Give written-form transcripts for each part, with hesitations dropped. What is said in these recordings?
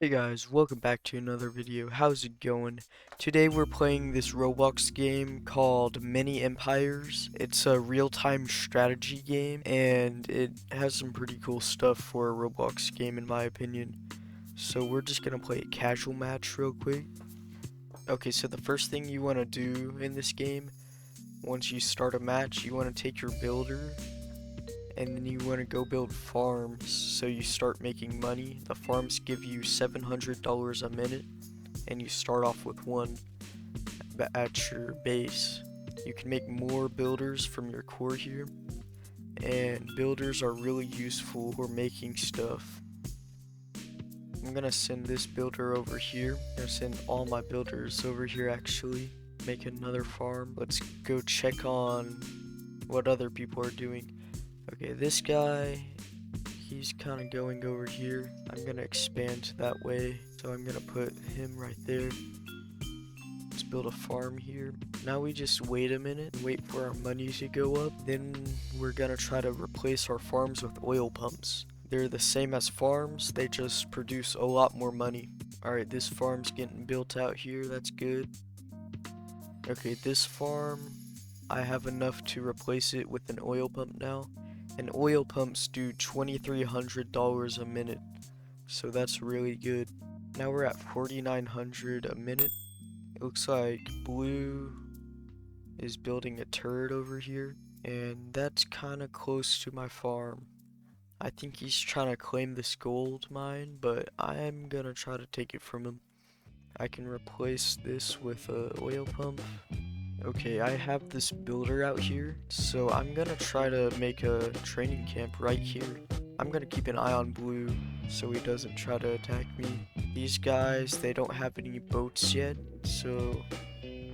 Hey guys, welcome back to another video. How's it going? Today we're playing this Roblox game called Mini Empires. It's a real-time strategy game and it has some pretty cool stuff for a Roblox game in my opinion. So we're just gonna play a casual match real quick. Okay, so the first thing you want to do in this game, once you start a match, you want to take your builder and then you want to go build farms so you start making money. The farms give you $700 a minute and you start off with one at your base. You can make more builders from your core here, and builders are really useful for making stuff. I'm gonna send this builder over here. I'm gonna send all my builders over here actually. Make another farm. Let's go check on what other people are doing. Okay, this guy, he's kind of going over here. I'm gonna expand that way, so I'm gonna put him right there. Let's build a farm here. Now we just wait a minute and wait for our money to go up. Then we're gonna try to replace our farms with oil pumps. They're the same as farms, they just produce a lot more money. Alright, this farm's getting built out here, that's good. Okay, this farm, I have enough to replace it with an oil pump now. And oil pumps do $2,300 a minute, so that's really good. Now we're at $4,900 a minute. It looks like blue is building a turret over here, and that's kind of close to my farm. I think he's trying to claim this gold mine, but I'm gonna try to take it from him. I can replace this with a oil pump. Okay, I have this builder out here, so I'm gonna try to make a training camp right here. I'm gonna keep an eye on blue so he doesn't try to attack me. These guys, they don't have any boats yet, so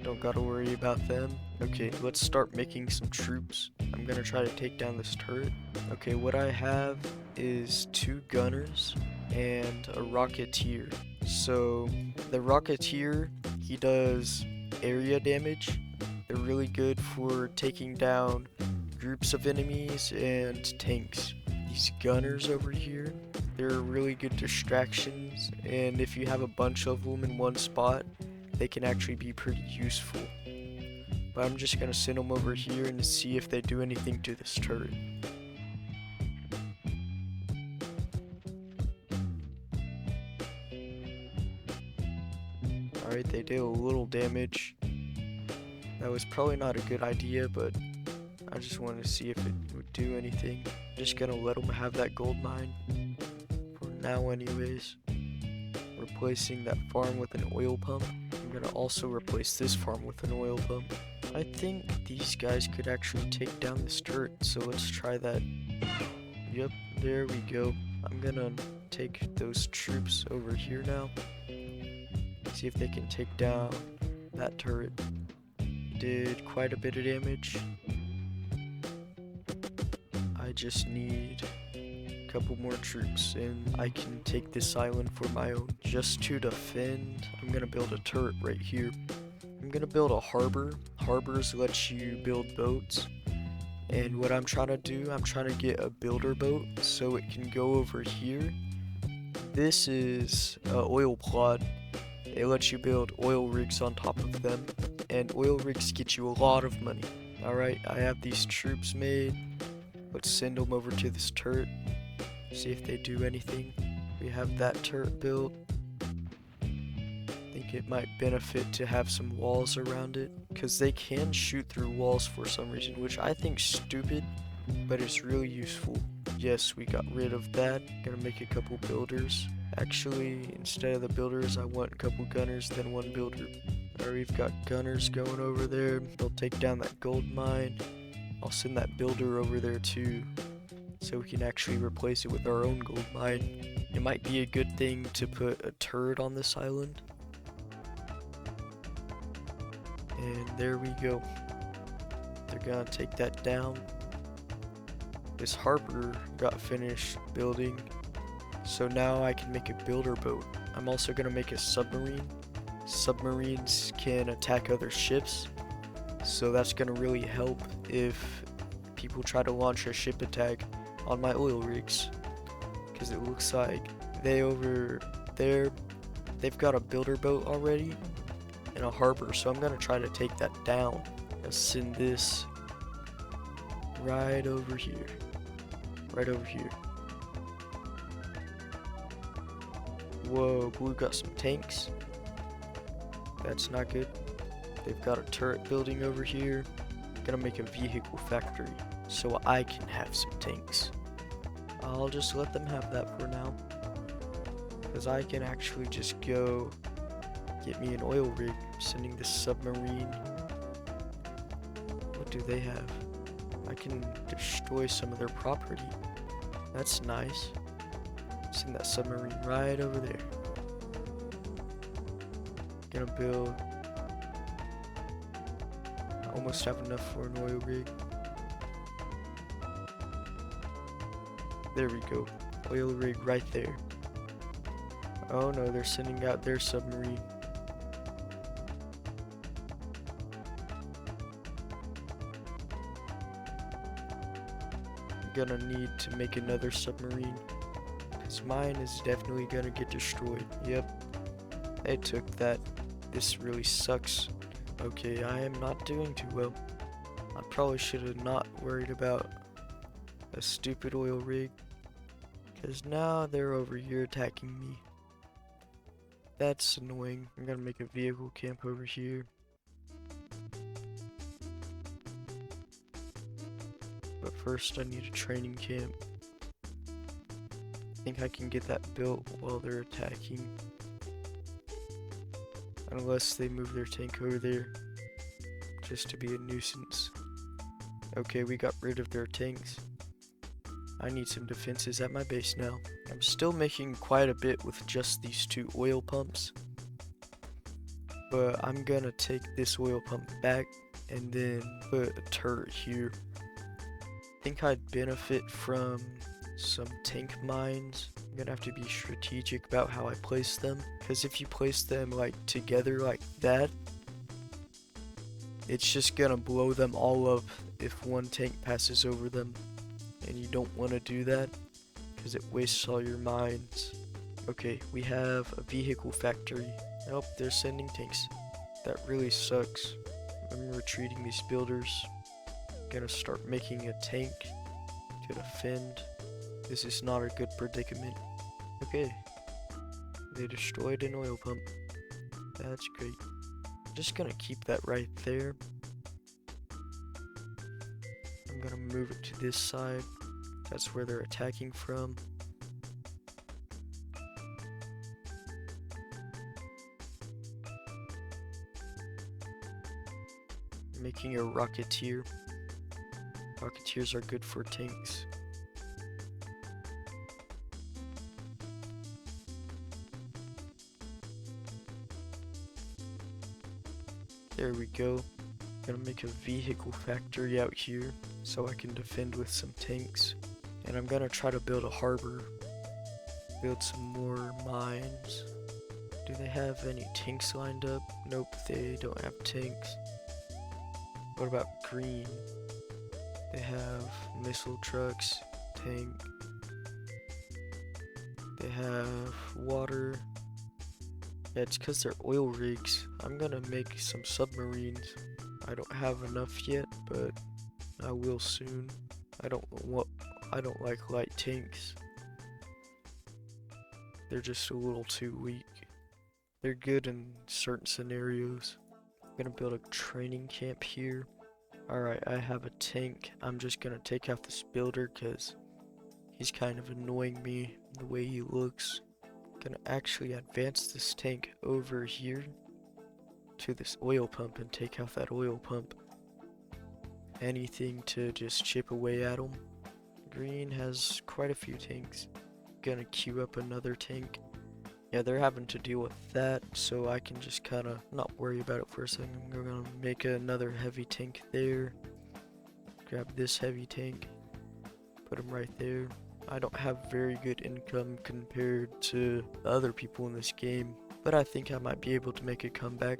don't gotta worry about them. Okay, let's start making some troops. I'm gonna try to take down this turret. Okay, what I have is 2 gunners and a rocketeer. So the rocketeer, he does area damage. They're really good for taking down groups of enemies and tanks. These gunners over here, they're really good distractions, and if you have a bunch of them in one spot, they can actually be pretty useful. But I'm just gonna send them over here and see if they do anything to this turret. Alright, they did a little damage. That was probably not a good idea, but I just wanted to see if it would do anything. Just gonna let them have that gold mine for now anyways. Replacing that farm with an oil pump. I'm gonna also replace this farm with an oil pump. I think these guys could actually take down this turret, so let's try that. Yep, there we go. I'm gonna take those troops over here now. See if they can take down that turret. Did quite a bit of damage. I just need a couple more troops and I can take this island for my own. Just to defend, I'm gonna build a turret right here. I'm gonna build a harbor. Harbors let you build boats. And what I'm trying to do, I'm trying to get a builder boat so it can go over here. This is an oil plot. It lets you build oil rigs on top of them, and oil rigs get you a lot of money. Alright, I have these troops made. Let's send them over to this turret, see if they do anything. We have that turret built. I think it might benefit to have some walls around it, because they can shoot through walls for some reason, which I think stupid, but it's really useful. Yes, we got rid of that. Gonna make a couple builders. Actually, instead of the builders, I want a couple gunners, then one builder. Alright, we've got gunners going over there. They'll take down that gold mine. I'll send that builder over there too, so we can actually replace it with our own gold mine. It might be a good thing to put a turret on this island. And there we go. They're gonna take that down. This harbor got finished building, so now I can make a builder boat. I'm also gonna make a submarine. Submarines can attack other ships, so that's gonna really help if people try to launch a ship attack on my oil rigs, because it looks like there, they've got a builder boat already in a harbor, so I'm gonna try to take that down. Let's send this right over here. Right over here. Whoa, blue got some tanks. That's not good. They've got a turret building over here. Gonna make a vehicle factory so I can have some tanks. I'll just let them have that for now, because I can actually just go get me an oil rig. Sending this submarine. What do they have? I can destroy some of their property. That's nice. Send that submarine right over there. Gonna build. I almost have enough for an oil rig. There we go. Oil rig right there. Oh no, they're sending out their submarine. I'm gonna need to make another submarine, because mine is definitely gonna get destroyed. Yep, they took that. This really sucks. Okay, I am not doing too well. I probably should have not worried about a stupid oil rig, because now they're over here attacking me. That's annoying. I'm gonna make a vehicle camp over here. But first I need a training camp. I think I can get that built while they're attacking. Unless they move their tank over there just to be a nuisance. Okay, we got rid of their tanks. I need some defenses at my base now. I'm still making quite a bit with just these 2 oil pumps. But I'm gonna take this oil pump back and then put a turret here. I think I'd benefit from some tank mines. I'm gonna have to be strategic about how I place them, because if you place them like together like that, it's just gonna blow them all up if one tank passes over them, and you don't want to do that because it wastes all your mines. Okay, we have a vehicle factory. Nope, they're sending tanks. That really sucks. I'm retreating these builders. Gonna start making a tank to defend. This is not a good predicament. Okay, they destroyed an oil pump. That's great. I'm just gonna keep that right there. I'm gonna move it to this side. That's where they're attacking from. Making a rocketeer. Rocketeers are good for tanks. There we go. Gonna make a vehicle factory out here so I can defend with some tanks. And I'm gonna try to build a harbor. Build some more mines. Do they have any tanks lined up? Nope, they don't have tanks. What about green? They have missile trucks, tank. They have water. Yeah, it's because they're oil rigs. I'm gonna make some submarines. I don't have enough yet, but I will soon. I don't like light tanks. They're just a little too weak. They're good in certain scenarios. I'm gonna build a training camp here. Alright, I have a tank. I'm just gonna take out this builder because he's kind of annoying me the way he looks. Gonna actually advance this tank over here to this oil pump and take out that oil pump. Anything to just chip away at him. Green has quite a few tanks. Gonna queue up another tank. Yeah, they're having to deal with that, so I can just kind of not worry about it for a second. I'm gonna make another heavy tank there. Grab this heavy tank. Put him right there. I don't have very good income compared to the other people in this game, but I think I might be able to make a comeback.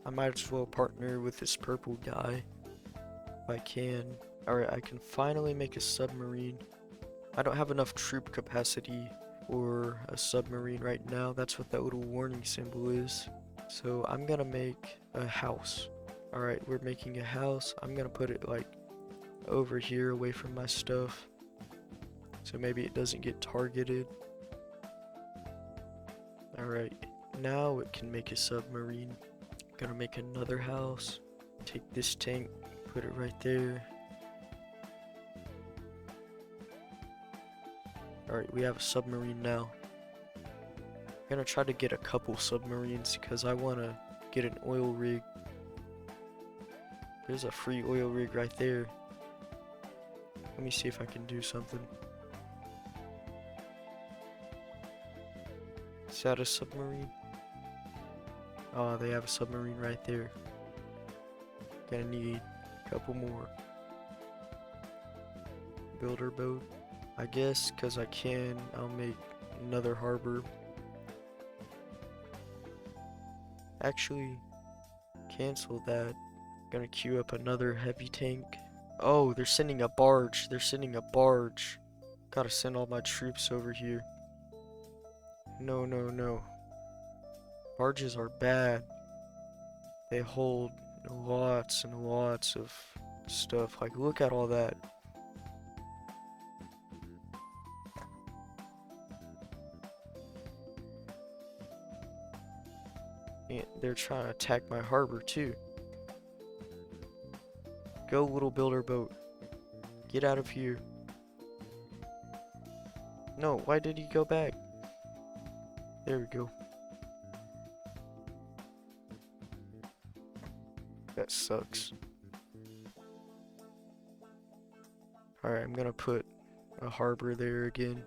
I might as well partner with this purple guy if I can. Alright, I can finally make a submarine. I don't have enough troop capacity or a submarine right now. That's what that little warning symbol is. So I'm gonna make a house. Alright, we're making a house. I'm gonna put it like over here away from my stuff, so maybe it doesn't get targeted. Alright, now it can make a submarine. Gonna make another house. Take this tank, put it right there. Alright, we have a submarine now. I'm gonna try to get a couple submarines because I wanna get an oil rig. There's a free oil rig right there. Let me see if I can do something. Is that a submarine? Oh, they have a submarine right there. Gonna need a couple more. Builder boat. I guess because I can, I'll make another harbor. Actually, cancel that. Gonna queue up another heavy tank. Oh, they're sending a barge. They're sending a barge. Gotta send all my troops over here. No, no, no. Barges are bad. They hold lots and lots of stuff. Like, look at all that. And they're trying to attack my harbor too. Go, little builder boat. Get out of here. No, why did he go back? There we go. That sucks. Alright, I'm gonna put a harbor there again.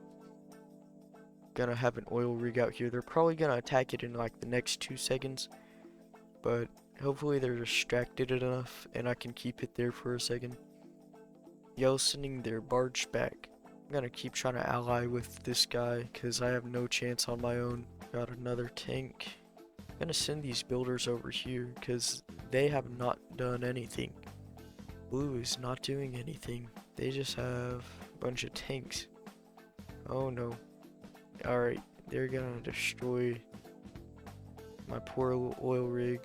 Gonna have an oil rig out here. They're probably gonna attack it in like the next 2 seconds, but hopefully they're distracted enough and I can keep it there for a second. Yo, sending their barge back. I'm gonna keep trying to ally with this guy because I have no chance on my own. Got another tank. I'm gonna send these builders over here because they have not done anything. Blue is not doing anything. They just have a bunch of tanks. Oh no. Alright, they're gonna destroy my poor little oil rig.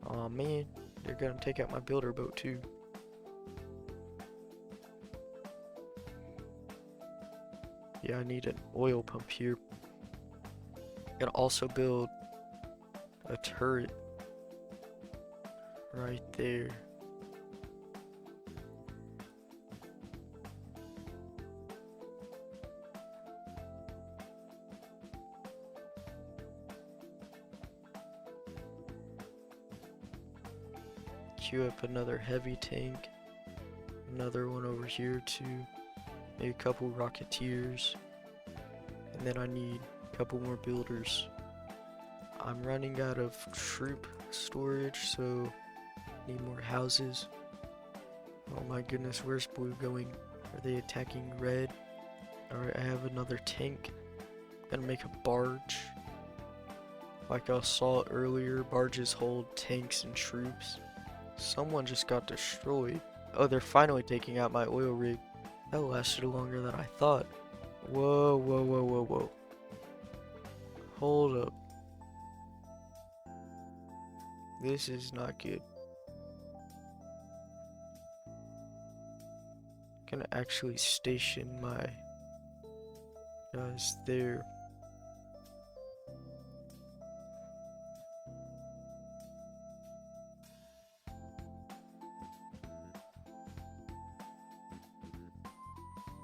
Aw man, they're gonna take out my builder boat too. Yeah, I need an oil pump here. Gonna also build a turret right there. Queue up another heavy tank. Another one over here too. Maybe a couple rocketeers. And then I need a couple more builders. I'm running out of troop storage, so need more houses. Oh my goodness, where's blue going? Are they attacking red? Alright, I have another tank. I'm gonna make a barge. Like I saw earlier, barges hold tanks and troops. Someone just got destroyed. Oh, they're finally taking out my oil rig. That lasted longer than I thought. Whoa, whoa, whoa, whoa, whoa. Hold up. This is not good. Gonna actually station my guys there.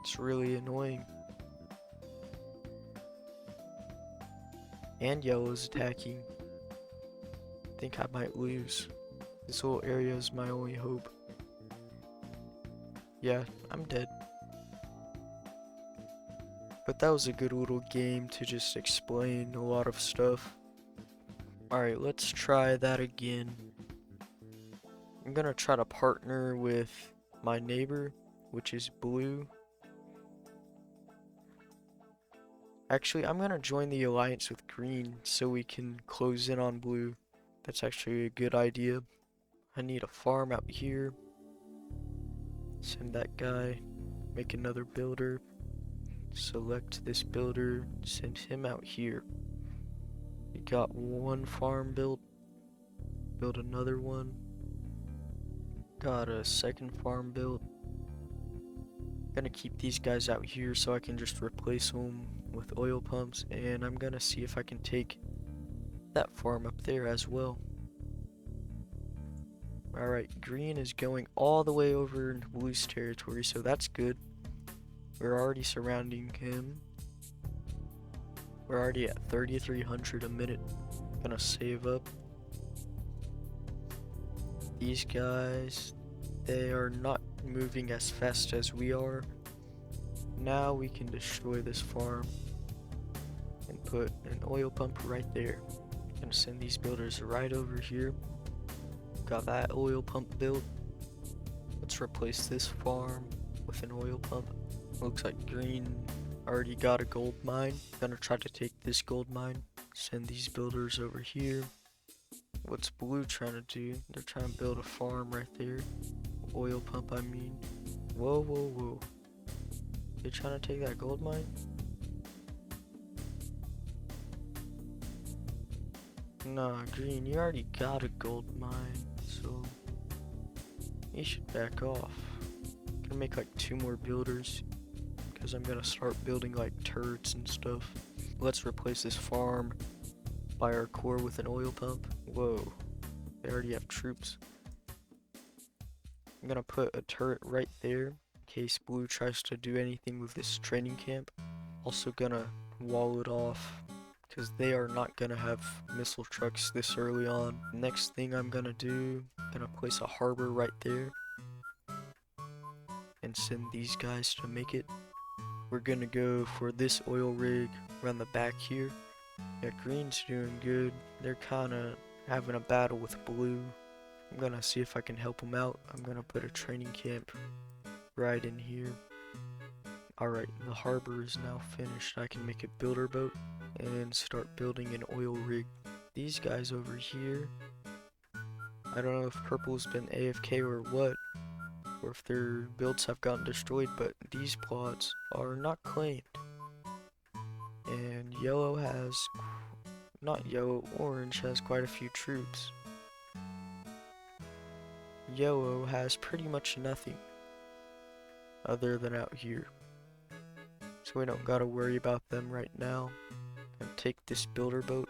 It's really annoying. And yellow's attacking. I think I might lose. This whole area is my only hope. Yeah, I'm dead. But that was a good little game to just explain a lot of stuff. Alright, let's try that again. I'm gonna try to partner with my neighbor, which is blue. Actually, I'm gonna join the alliance with green so we can close in on blue. That's actually a good idea. I need a farm out here. Send that guy. Make another builder. Select this builder. Send him out here. We got one farm built. Build another one. Got a second farm built. Gonna keep these guys out here so I can just replace them with oil pumps, and I'm gonna see if I can take that farm up there as well. Alright, green is going all the way over into blue's territory, so that's good. We're already surrounding him. We're already at 3,300 a minute. Gonna save up. These guys, they are not moving as fast as we are. Now we can destroy this farm and put an oil pump right there. Gonna send these builders right over here. Got that oil pump built. Let's replace this farm with an oil pump. Looks like green already got a gold mine. Gonna try to take this gold mine. Send these builders over here. What's blue trying to do? They're trying to build a farm right there. Oil pump, I mean. Whoa, whoa, whoa. They trying to take that gold mine? Nah, green, you already got a gold mine, so you should back off. Gonna make like 2 more builders, because I'm gonna start building like turrets and stuff. Let's replace this farm by our core with an oil pump. Whoa, they already have troops. I'm gonna put a turret right there in case blue tries to do anything with this training camp. Also gonna wall it off because they are not gonna have missile trucks this early on. Next thing I'm gonna do, gonna place a harbor right there and send these guys to make it. We're gonna go for this oil rig around the back here. Yeah, green's doing good. They're kinda having a battle with blue. I'm gonna see if I can help them out. I'm gonna put a training camp right in here. Alright, the harbor is now finished. I can make a builder boat and start building an oil rig. These guys over here, I don't know if purple's been AFK or what, or if their builds have gotten destroyed, but these plots are not claimed. And yellow has, not yellow, orange has quite a few troops. Yellow has pretty much nothing other than out here. So we don't gotta worry about them right now. And take this builder boat.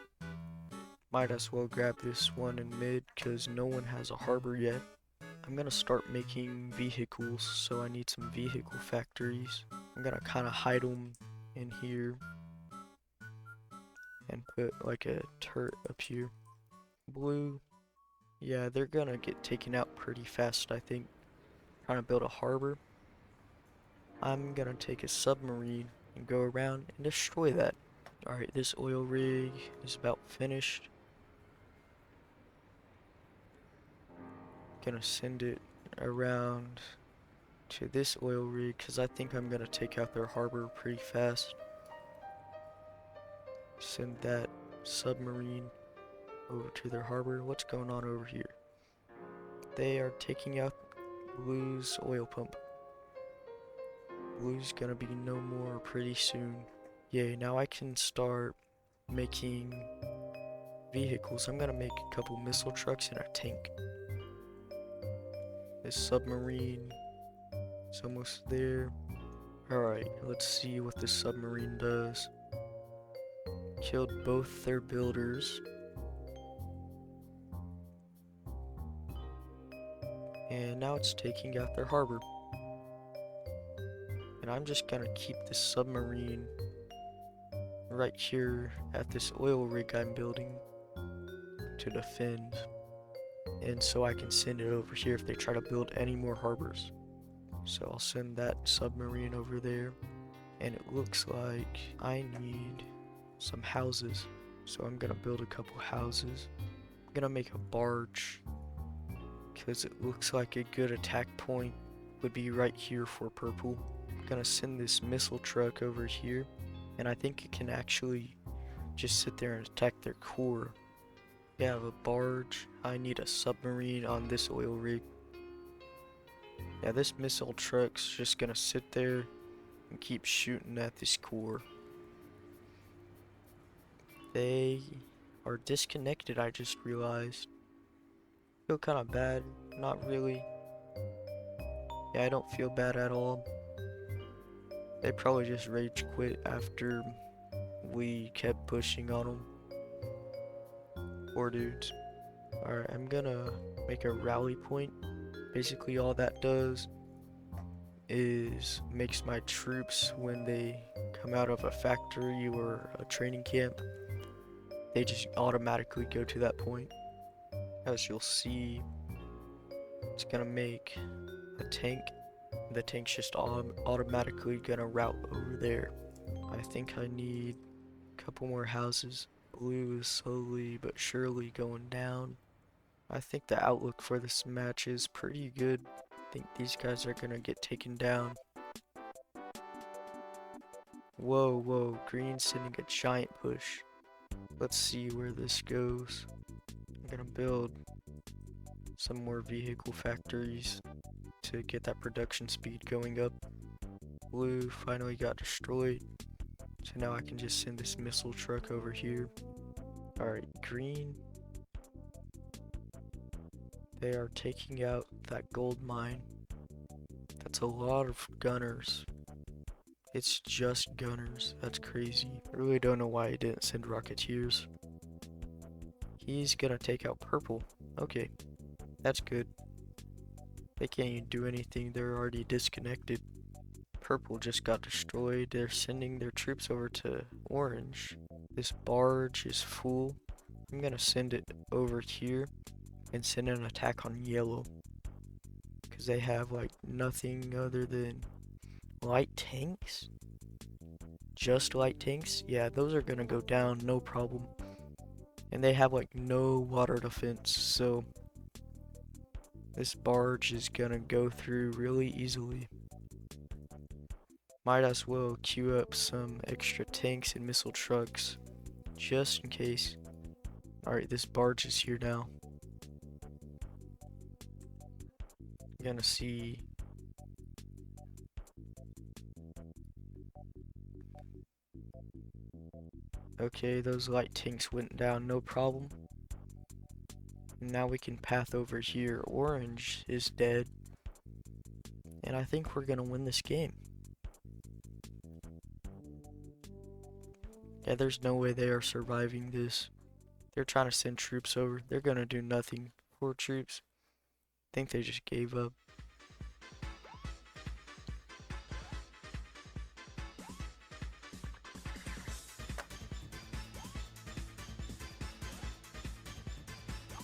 Might as well grab this one in mid because no one has a harbor yet. I'm gonna start making vehicles, so I need some vehicle factories. I'm gonna kinda hide them in here and put like a turret up here. Blue, yeah, they're gonna get taken out pretty fast, I think. Trying to build a harbor. I'm gonna take a submarine and go around and destroy that. Alright, this oil rig is about finished. Gonna send it around to this oil rig because I think I'm gonna take out their harbor pretty fast. Send that submarine over to their harbor. What's going on over here? They are taking out blue's oil pump. Blue's gonna be no more pretty soon. Yay, now I can start making vehicles. I'm gonna make a couple missile trucks and a tank. This submarine is almost there. Alright, let's see what this submarine does. Killed both their builders. And now it's taking out their harbor. And I'm just gonna keep this submarine right here at this oil rig I'm building to defend. And so I can send it over here if they try to build any more harbors. So I'll send that submarine over there. And it looks like I need some houses. So I'm gonna build a couple houses. I'm gonna make a barge because it looks like a good attack point would be right here for purple. I'm gonna send this missile truck over here, and I think it can actually just sit there and attack their core. We have a barge. I need a submarine on this oil rig. Yeah, this missile truck's just gonna sit there and keep shooting at this core. They are disconnected, I just realized. Feel kind of bad. Not really. Yeah, I don't feel bad at all. They probably just rage quit after we kept pushing on them. Poor dudes. Alright, I'm gonna make a rally point. Basically all that does is makes my troops, when they come out of a factory or a training camp, they just automatically go to that point. As you'll see, it's gonna make a tank. The tank's just automatically gonna route over there. I think I need a couple more houses. Blue is slowly but surely going down. I think the outlook for this match is pretty good. I think these guys are gonna get taken down. Whoa, whoa, green's sending a giant push. Let's see where this goes. I'm gonna build some more vehicle factories to get that production speed going up. Blue finally got destroyed, so now I can just send this missile truck over here. Alright, green. They are taking out that gold mine. That's a lot of gunners. It's just gunners. That's crazy. I really don't know why he didn't send rocketeers. He's gonna take out purple. Okay, that's good. They can't even do anything. They're already disconnected. Purple just got destroyed. They're sending their troops over to orange. This barge is full. I'm gonna send it over here and send an attack on yellow, because they have like nothing other than light tanks. Just light tanks. Yeah, those are gonna go down, no problem. And they have like no water defense, so this barge is gonna go through really easily. Might as well queue up some extra tanks and missile trucks just in case. Alright, this barge is here now. You're gonna see okay, those light tanks went down, no problem. Now we can path over here. Orange is dead. And I think we're gonna win this game. Yeah, there's no way they are surviving this. They're trying to send troops over. They're gonna do nothing. Poor troops. I think they just gave up.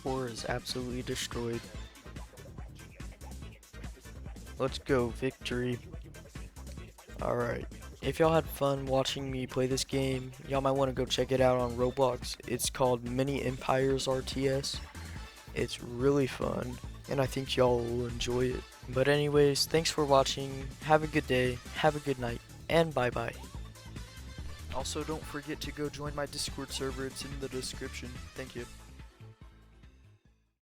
Core is absolutely destroyed. Let's go, victory. Alright. If y'all had fun watching me play this game, y'all might want to go check it out on Roblox. It's called Mini Empires RTS. It's really fun, and I think y'all will enjoy it. But anyways, thanks for watching. Have a good day, have a good night, and bye-bye. Also, don't forget to go join my Discord server. It's in the description. Thank you.